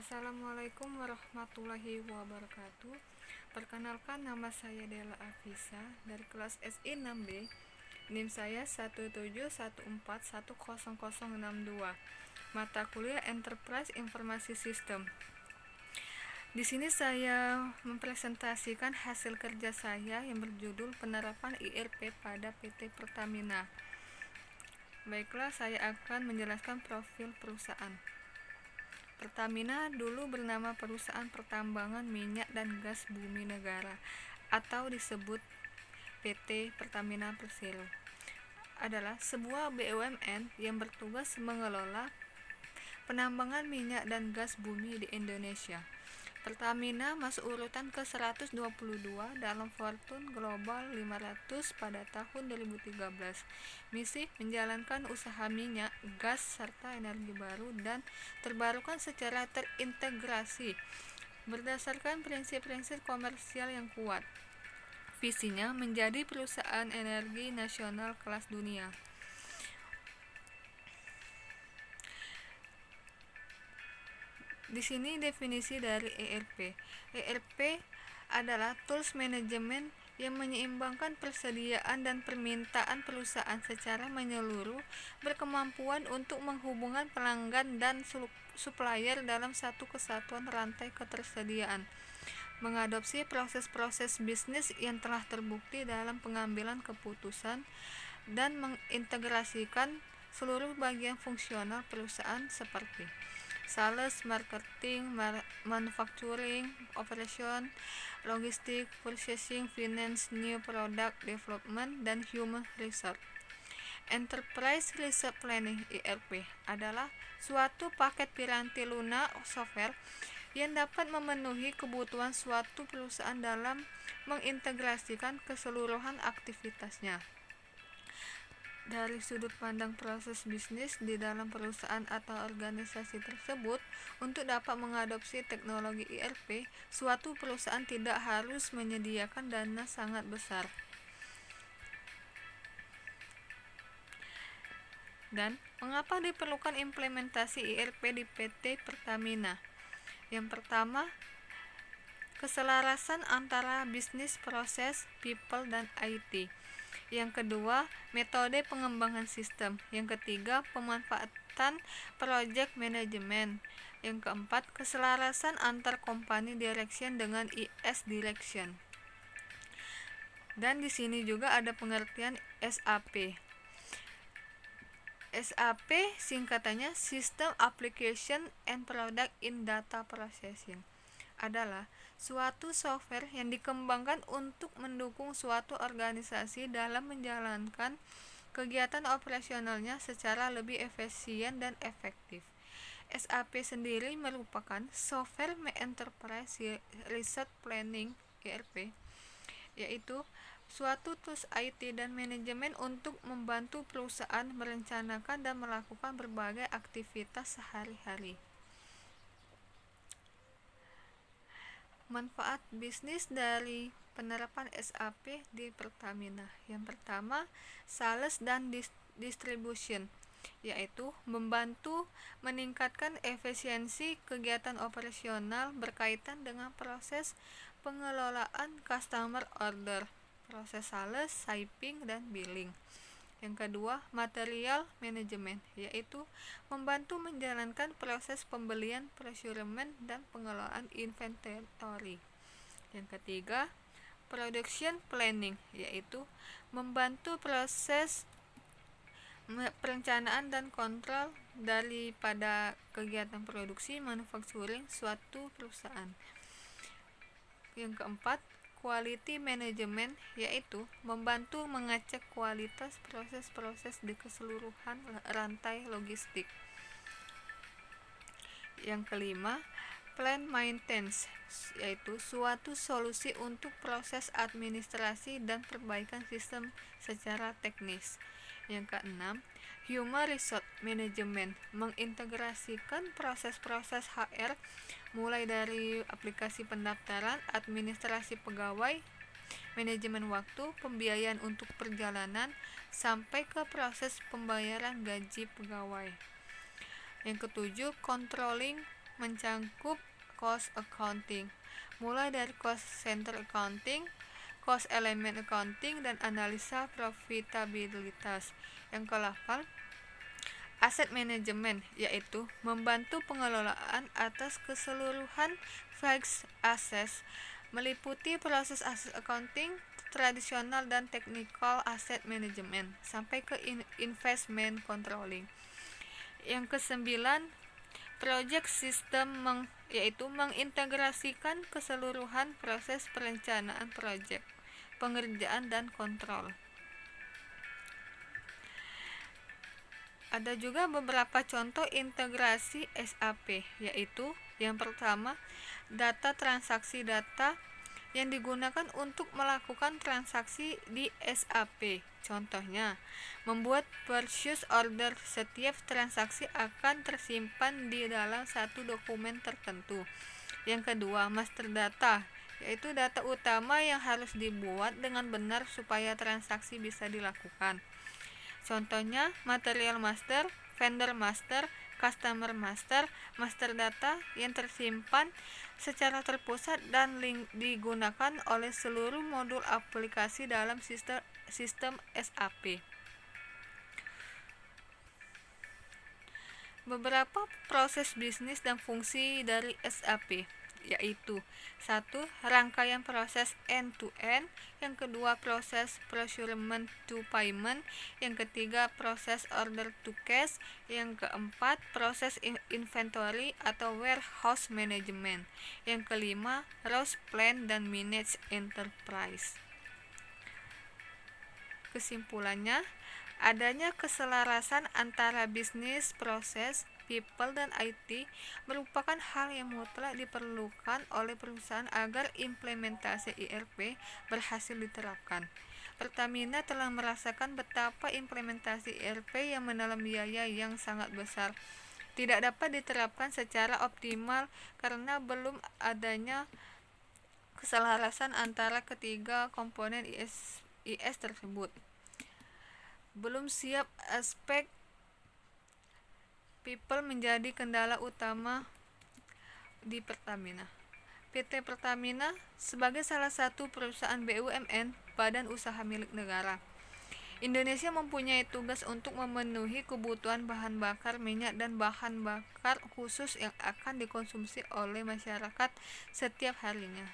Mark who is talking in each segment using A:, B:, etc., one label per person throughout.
A: Assalamualaikum warahmatullahi wabarakatuh. Perkenalkan, nama saya Dela Afisa dari kelas SI 6B. NIM saya 171410062. Mata kuliah Enterprise Informasi Sistem. Di sini saya mempresentasikan hasil kerja saya yang berjudul penerapan IRP pada PT Pertamina. Baiklah, saya akan menjelaskan profil perusahaan. Pertamina dulu bernama Perusahaan Pertambangan Minyak dan Gas Bumi Negara atau disebut PT Pertamina Persero. Adalah sebuah BUMN yang bertugas mengelola penambangan minyak dan gas bumi di Indonesia. Pertamina masuk urutan ke-122 dalam Fortune Global 500 pada tahun 2013. Misi menjalankan usaha minyak, gas, serta energi baru dan terbarukan secara terintegrasi berdasarkan prinsip-prinsip komersial yang kuat. Visinya menjadi perusahaan energi nasional kelas dunia. Di sini definisi dari ERP. ERP adalah tools manajemen yang menyeimbangkan persediaan dan permintaan perusahaan secara menyeluruh, berkemampuan untuk menghubungkan pelanggan dan supplier dalam satu kesatuan rantai ketersediaan, mengadopsi proses-proses bisnis yang telah terbukti dalam pengambilan keputusan, dan mengintegrasikan seluruh bagian fungsional perusahaan seperti sales, marketing, manufacturing, operation, logistik, purchasing, finance, new product development, dan human resource. Enterprise Resource Planning (ERP) adalah suatu paket piranti lunak software yang dapat memenuhi kebutuhan suatu perusahaan dalam mengintegrasikan keseluruhan aktivitasnya. Dari sudut pandang proses bisnis di dalam perusahaan atau organisasi tersebut, untuk dapat mengadopsi teknologi ERP, suatu perusahaan tidak harus menyediakan dana sangat besar. Dan mengapa diperlukan implementasi ERP di PT Pertamina? Yang pertama, keselarasan antara bisnis, proses, people, dan IT. Yang kedua, metode pengembangan sistem. Yang ketiga, pemanfaatan project management. Yang keempat, keselarasan antar company direction dengan IS direction. Dan di sini juga ada pengertian SAP. SAP singkatannya System Application and Product in Data Processing, adalah suatu software yang dikembangkan untuk mendukung suatu organisasi dalam menjalankan kegiatan operasionalnya secara lebih efisien dan efektif. SAP sendiri merupakan software enterprise resource planning (ERP), yaitu suatu tools IT dan manajemen untuk membantu perusahaan merencanakan dan melakukan berbagai aktivitas sehari-hari. Manfaat bisnis dari penerapan SAP di Pertamina. Yang pertama, sales dan distribution, yaitu membantu meningkatkan efisiensi kegiatan operasional berkaitan dengan proses pengelolaan customer order, proses sales, shipping, dan billing. Yang kedua, material management, yaitu membantu menjalankan proses pembelian, procurement, dan pengelolaan inventory. Yang ketiga, production planning, yaitu membantu proses perencanaan dan kontrol daripada kegiatan produksi manufacturing suatu perusahaan. Yang keempat, quality management, yaitu membantu mengecek kualitas proses-proses di keseluruhan rantai logistik. Yang kelima, plant maintenance, yaitu suatu solusi untuk proses administrasi dan perbaikan sistem secara teknis. Yang keenam, human resource management, mengintegrasikan proses-proses HR mulai dari aplikasi pendaftaran, administrasi pegawai, manajemen waktu, pembiayaan untuk perjalanan, sampai ke proses pembayaran gaji pegawai. Yang ketujuh, controlling mencakup cost accounting, mulai dari cost center accounting, cost element accounting, dan analisa profitabilitas. Yang ke-8, aset manajemen, yaitu membantu pengelolaan atas keseluruhan fixed assets, meliputi proses aset accounting tradisional dan technical asset management sampai ke investment controlling. Yang ke-9, project system, yaitu mengintegrasikan keseluruhan proses perencanaan proyek, pengerjaan, dan kontrol. Ada juga beberapa contoh integrasi SAP, yaitu yang pertama, data transaksi data yang digunakan untuk melakukan transaksi di SAP. Contohnya, membuat purchase order. Setiap transaksi akan tersimpan di dalam satu dokumen tertentu. Yang kedua, master data, yaitu data utama yang harus dibuat dengan benar supaya transaksi bisa dilakukan. Contohnya, material master, vendor master, customer master, master data yang tersimpan secara terpusat dan digunakan oleh seluruh modul aplikasi dalam sistem SAP. Beberapa proses bisnis dan fungsi dari SAP, yaitu 1. Rangkaian proses end-to-end. Yang kedua, proses procurement to payment. Yang ketiga, proses order to cash. Yang keempat, proses inventory atau warehouse management. Yang kelima, ROS plan dan manage enterprise. Kesimpulannya, adanya keselarasan antara bisnis, proses, people, dan IT merupakan hal yang mutlak diperlukan oleh perusahaan agar implementasi ERP berhasil diterapkan. Pertamina telah merasakan betapa implementasi ERP yang menelan biaya yang sangat besar tidak dapat diterapkan secara optimal karena belum adanya keselarasan antara ketiga komponen IS tersebut. Belum siap aspek people menjadi kendala utama di Pertamina. PT Pertamina sebagai salah satu perusahaan BUMN, badan usaha milik negara, Indonesia mempunyai tugas untuk memenuhi kebutuhan bahan bakar minyak dan bahan bakar khusus yang akan dikonsumsi oleh masyarakat setiap harinya.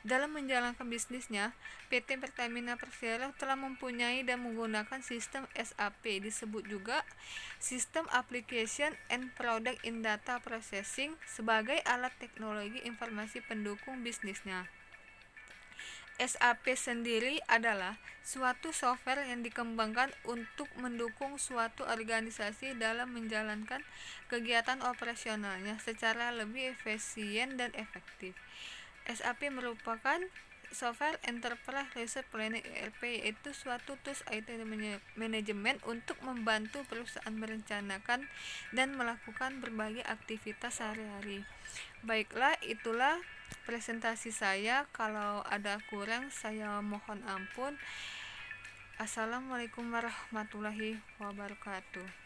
A: Dalam menjalankan bisnisnya, PT Pertamina Persero telah mempunyai dan menggunakan sistem SAP, disebut juga System Application and Product in Data Processing, sebagai alat teknologi informasi pendukung bisnisnya. SAP sendiri adalah suatu software yang dikembangkan untuk mendukung suatu organisasi dalam menjalankan kegiatan operasionalnya secara lebih efisien dan efektif. SAP merupakan software enterprise resource planning ERP, yaitu suatu tools IT manajemen untuk membantu perusahaan merencanakan dan melakukan berbagai aktivitas sehari-hari. Baiklah, itulah presentasi saya. Kalau ada kurang, saya mohon ampun. Assalamualaikum warahmatullahi wabarakatuh.